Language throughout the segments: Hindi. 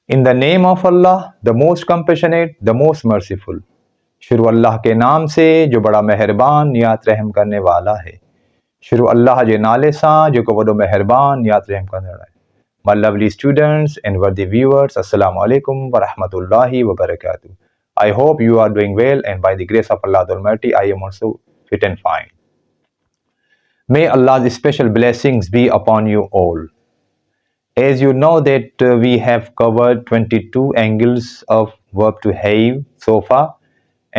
In the name of Allah the most compassionate the most merciful. शुरू अल्लाह के नाम से जो बड़ा मेहरबान नियात रहम करने वाला है। शुरू अल्लाह जे नाले सां जेको वॾो मेहरबान नियात रहम करने वाला है। My lovely students and worthy viewers, Assalamu alaikum wa rahmatullahi wa barakatuh. I hope you are doing well, and by the grace of Allah the Almighty, I am also fit and fine. May Allah's special blessings be upon you all. As you know that we have covered 22 angles of verb to have so far,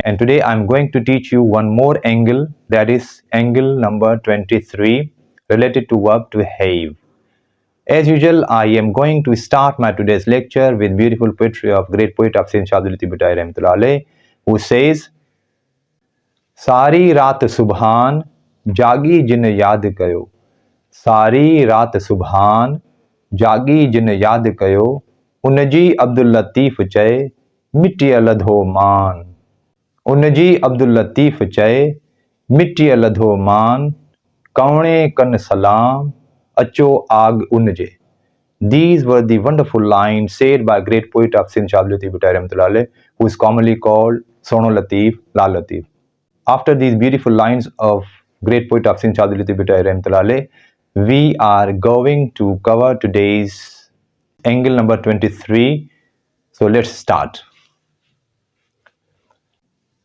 and today I'm going to teach you one more angle, that is angle number 23 related to verb to have. As usual, I am going to start my today's lecture with beautiful poetry of great poet of Saint Shadulati Bitai Rahmatullah Alayh, who says, सारी रात सुबहान जागी जिन याद कयो, सारी रात सुबहान जागी जिन याद कयो, उनजी अब्दुल लतीफ़ चए मिट्टीअ लधो मान, उनजी अब्दुल लतीफ़ चए मिट्टीअ लधो मान, कौणे कन सलाम अचो आग उनजे. These were the wonderful lines said by a great poet of Sindh Shah Latif Bhutto Rahmatullah Alayh, who is commonly called Sono Latif, La Latif. After these beautiful lines of great poet of Sindh Shah Latif Bhutto Rahmatullah Alayh, we are going to cover today's angle number 23. So let's start.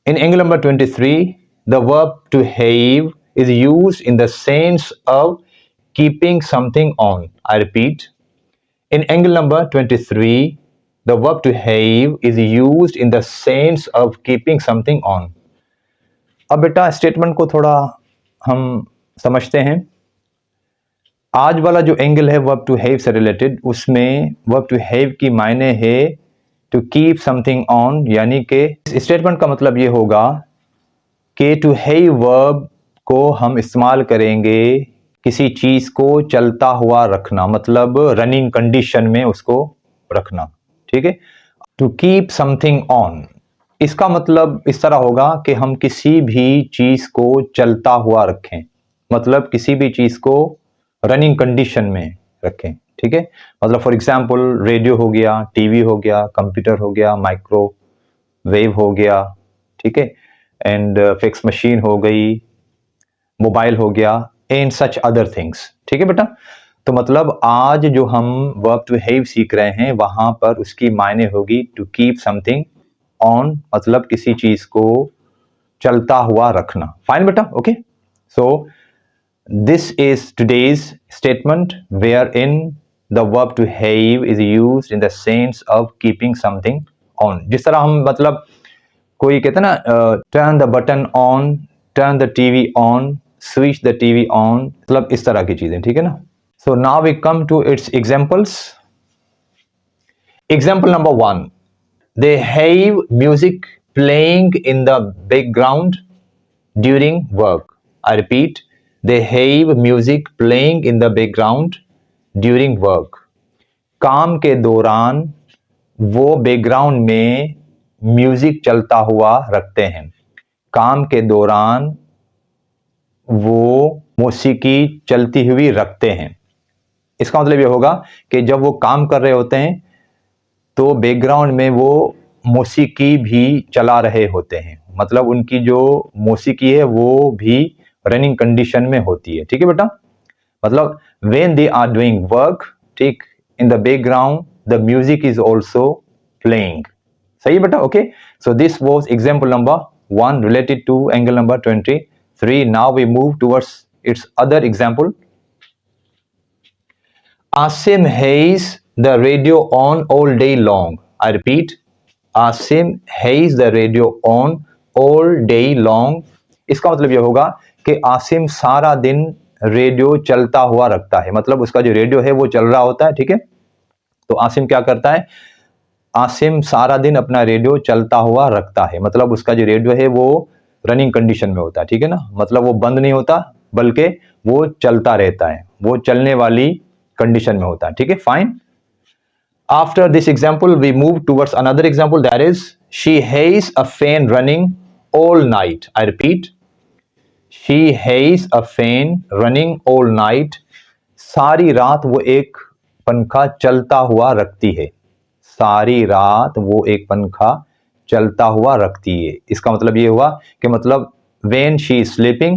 In angle number 23, the verb to have is used in the sense of keeping something on. I repeat. In angle number 23, the verb to have is used in the sense of keeping something on. अब बेटा स्टेटमेंट को थोड़ा हम समझते हैं. आज वाला जो एंगल है वर्ब टू हैव से रिलेटेड, उसमें वर्ब टू हैव की मायने है टू कीप समथिंग ऑन, यानी कि स्टेटमेंट का मतलब ये होगा कि टू हैव वर्ब को हम इस्तेमाल करेंगे किसी चीज को चलता हुआ रखना, मतलब रनिंग कंडीशन में उसको रखना. ठीक है. टू कीप समथिंग ऑन, इसका मतलब इस तरह होगा कि हम किसी भी चीज को चलता हुआ रखें, मतलब किसी भी चीज को रनिंग कंडीशन में रखें. ठीक है. मतलब फॉर एग्जांपल रेडियो हो गया, टीवी हो गया, कंप्यूटर हो गया, माइक्रोवेव हो गया. ठीक है. एंड फैक्स मशीन हो गई, मोबाइल हो गया, एंड सच अदर थिंग्स. ठीक है बेटा. तो मतलब आज जो हम वर्ब टू हैव सीख रहे हैं वहां पर उसकी मायने होगी टू कीप समथिंग ऑन, मतलब किसी चीज को चलता हुआ रखना. फाइन बेटा. Okay. So this is today's statement where in the verb to have is used in the sense of keeping something on. जिस तरह हम मतलब कोई कहते हैं ना, turn the button on, turn the TV on, switch the TV on, मतलब इस तरह की चीजें. ठीक है ना. So now we come to its examples. Example number 1, they have music playing in the background during work. I repeat, they have music playing in the background during work. काम के दौरान वो बैकग्राउंड में म्यूजिक चलता हुआ रखते हैं. काम के दौरान वो मौसीकी चलती हुई रखते हैं. इसका मतलब ये होगा कि जब वो काम कर रहे होते हैं तो बैकग्राउंड में वो मौसीकी भी चला रहे होते हैं, मतलब उनकी जो मौसीकी है वो भी रनिंग कंडीशन में होती है. ठीक है बेटा. मतलब when they are doing work, ठीक, in the background the music is also playing. सही है बेटा. Okay. So this was example number 1 related to angle number 23. Now we move towards its other example. Asim has the radio on all day long. I repeat, Asim has the radio on all day long. इसका मतलब यह होगा कि आसिम सारा दिन रेडियो चलता हुआ रखता है, मतलब उसका जो रेडियो है वो चल रहा होता है. ठीक है. तो आसिम क्या करता है, आसिम सारा दिन अपना रेडियो चलता हुआ रखता है, मतलब उसका जो रेडियो है वो रनिंग कंडीशन में होता है. ठीक है ना. मतलब वो बंद नहीं होता बल्कि वो चलता रहता है, वो चलने वाली कंडीशन में होता है. ठीक है. Fine. After this example we move towards another example, that is she has a fan running all night. I repeat, she has a fan running all night. सारी रात वो एक पंखा चलता हुआ रखती है. सारी रात वो एक पंखा चलता हुआ रखती है। इसका मतलब ये हुआ कि मतलब when she is sleeping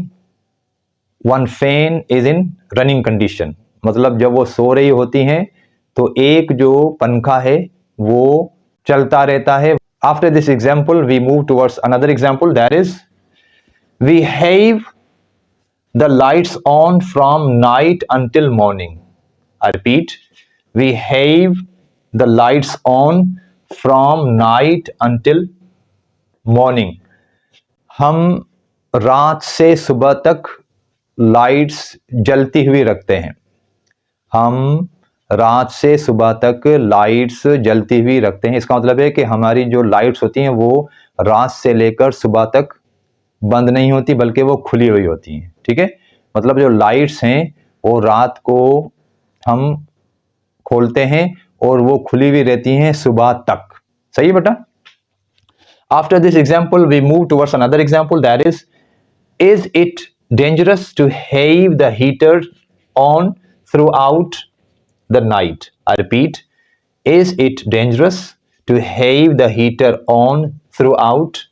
one fan is in running condition, मतलब जब वो सो रही होती हैं तो एक जो पंखा है वो चलता रहता है। After this example we move towards another example, that is we have the lights on from night until morning. I repeat, we have the lights on from night until morning. हम रात से सुबह तक लाइट्स जलती हुई रखते हैं। हम रात से सुबह तक लाइट्स जलती हुई रखते हैं। इसका मतलब है कि हमारी जो लाइट्स होती हैं वो रात से लेकर सुबह तक बंद नहीं होती, बल्कि वो खुली हुई होती हैं। ठीक है, मतलब जो लाइट्स हैं वो रात को हम खोलते हैं और वो खुली हुई रहती हैं सुबह तक। सही है बेटा? After this example we move towards another example, that is it dangerous to have the heater on throughout the night? I repeat, is it dangerous to have the heater on throughout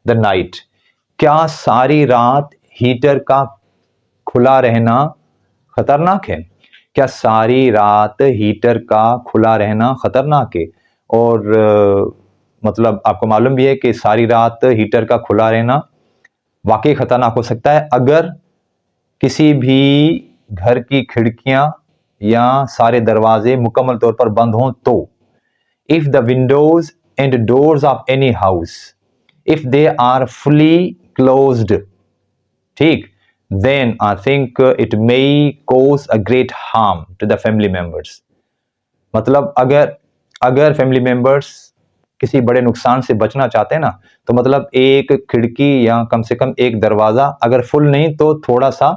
the night? क्या सारी रात हीटर का खुला रहना खतरनाक है? क्या सारी रात हीटर का खुला रहना खतरनाक है? और मतलब आपको मालूम भी है कि सारी रात हीटर का खुला रहना वाकई खतरनाक हो सकता है अगर किसी भी घर की खिड़कियां या सारे दरवाजे मुकम्मल तौर पर बंद हों तो। If the windows and doors of any house if they are fully closed, ठीक, then I think it may cause a great harm to the family members. मतलब अगर फैमिली मेंबर्स किसी बड़े नुकसान से बचना चाहते हैं ना, तो मतलब एक खिड़की या कम से कम एक दरवाज़ा, अगर फुल नहीं तो थोड़ा सा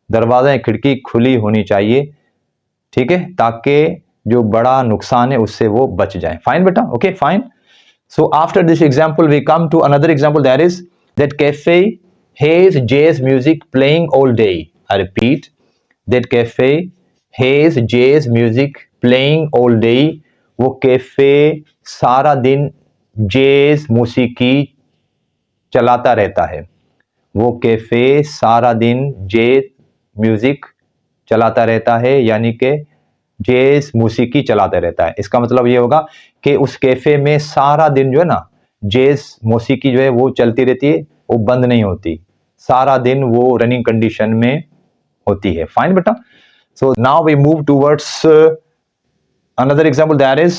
दरवाज़ा या खिड़की खुली होनी चाहिए, ठीक है, ताकि जो बड़ा नुकसान है उससे वो बच जाए। फाइन बेटा? Okay, fine. So after this example we come to another example, that is that cafe has jazz music playing all day. I repeat, that cafe has jazz music playing all day. वो कैफे सारा दिन jazz मौसीकी चलाता रहता है। वो कैफे सारा दिन jazz म्यूजिक चलाता रहता है, यानी कि jazz मौसीकी चलाता रहता है। इसका मतलब ये होगा कि उस कैफे में सारा दिन जो है ना jazz मौसीकी जो है वो चलती रहती है, वो बंद नहीं होती, सारा दिन वो रनिंग कंडीशन में होती है। फाइन बेटा? So now we move towards another example, that is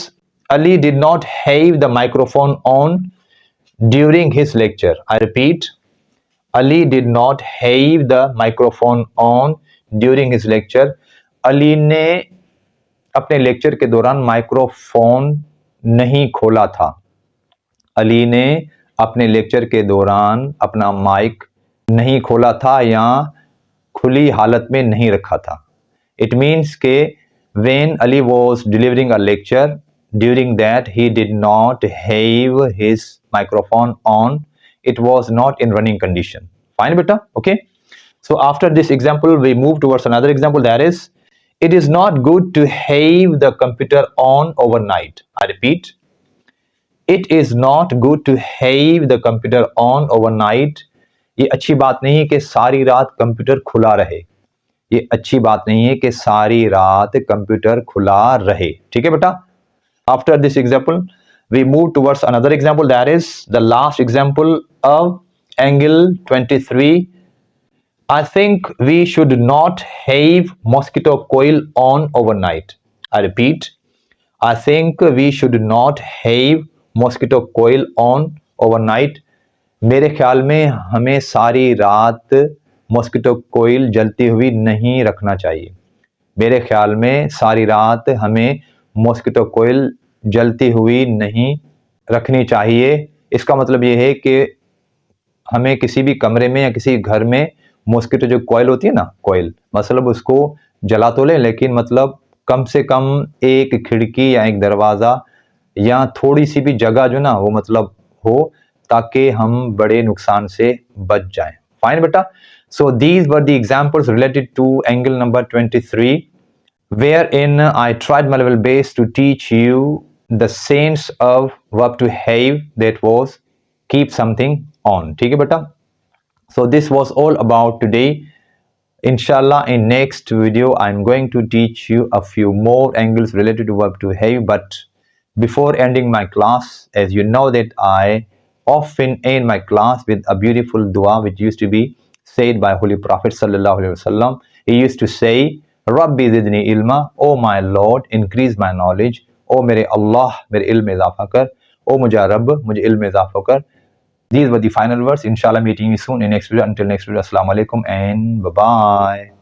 Ali did not have the microphone on during his lecture. I repeat, Ali did not have the microphone on during his lecture. Ali ने अपने लेक्चर के दौरान माइक्रोफोन नहीं खोला था। अली ने अपने लेक्चर के दौरान अपना माइक नहीं खोला था या खुली हालत में नहीं रखा था। इट मीन्स के when Ali was delivering a lecture, during that he did not have his microphone on. It was not in running condition. Fine beta? Okay. So after this example we move towards another example, that is it is not good to have the computer on overnight. I repeat, it is not good to have the computer on overnight. ये अच्छी बात नहीं है कि सारी रात कंप्यूटर खुला रहे। ये अच्छी बात नहीं है कि सारी रात कंप्यूटर खुला रहे। ठीक है बेटा? After this example we move towards another example, that is the last example of angle 23. I think we should not have mosquito coil on overnight. I repeat, I think we should not have mosquito coil on overnight. मेरे ख्याल में हमें सारी रात मॉस्किटो कोयल जलती हुई नहीं रखना चाहिए। मेरे ख्याल में सारी रात हमें मॉस्किटो कोयल जलती हुई नहीं रखनी चाहिए। इसका मतलब ये है कि हमें किसी भी कमरे में या किसी घर में मॉस्किटो जो कोयल होती है ना, कोयल, मतलब उसको जला तो लें, लेकिन मतलब कम से कम एक खिड़की या एक दरवाज़ा या थोड़ी सी भी जगह जो ना वो मतलब हो, ताकि हम बड़े नुकसान से बच जाएं। फाइन बेटा? So these were the examples related to angle number 23, wherein I tried my level best to teach you the sense of verb to have, that was keep something on. ठीक है बेटा? So this was all about today. Inshallah, in next video, I'm going to teach you a few more angles related to verb to have. But before ending my class, as you know that I often end my class with a beautiful dua which used to be said by Holy Prophet Sallallahu Alaihi Wasallam. He used to say, Rabbi zidni ilma, oh my Lord, increase my knowledge. Oh mere Allah, mere ilm izafa kar. Oh mujha Rabb, mujhe ilm izafa kar. These were the final words. Inshallah, meeting you soon in next video. Until next video, assalamu alaikum and bye bye.